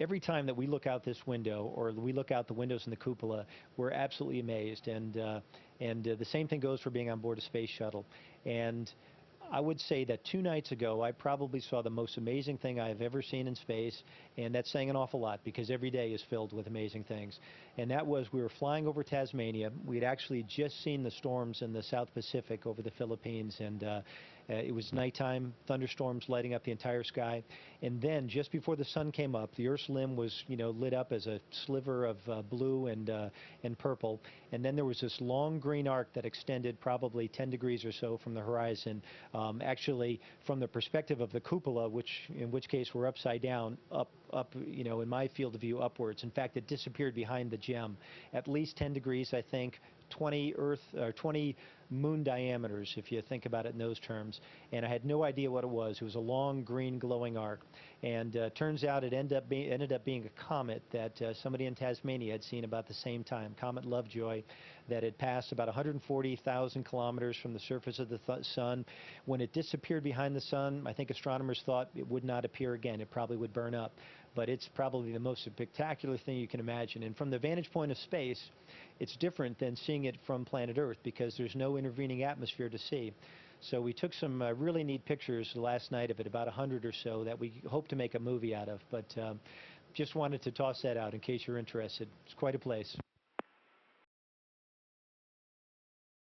every time that we look out this window or we look out the windows in the cupola, we're absolutely amazed. And the same thing goes for being on board a space shuttle. And I would say that 2 nights ago, I probably saw the most amazing thing I have ever seen in space, and that's saying an awful lot because every day is filled with amazing things. And that was, we were flying over Tasmania. We'd actually just seen the storms in the South Pacific over the Philippines, and it was nighttime, thunderstorms lighting up the entire sky. And then, just before the sun came up, the Earth's limb was, lit up as a sliver of blue and purple. And then there was this long green arc that extended probably 10 degrees or so from the horizon. Actually, from the perspective of the cupola, in which case we're upside down, up, in my field of view, upwards. In fact, it disappeared behind the gem. At least 10 degrees, I think, 20 Earth or 20 moon diameters, if you think about it in those terms. And I had no idea what it was. It was a long green glowing arc. And turns out it ended up being a comet that somebody in Tasmania had seen about the same time, Comet Lovejoy, that had passed about 140,000 kilometers from the surface of the sun. When it disappeared behind the sun, I think astronomers thought it would not appear again. It probably would burn up. But it's probably the most spectacular thing you can imagine. And from the vantage point of space, it's different than seeing it from planet Earth because there's no intervening atmosphere to see. So we took some really neat pictures last night of it, about 100 or so, that we hope to make a movie out of. But just wanted to toss that out in case you're interested. It's quite a place.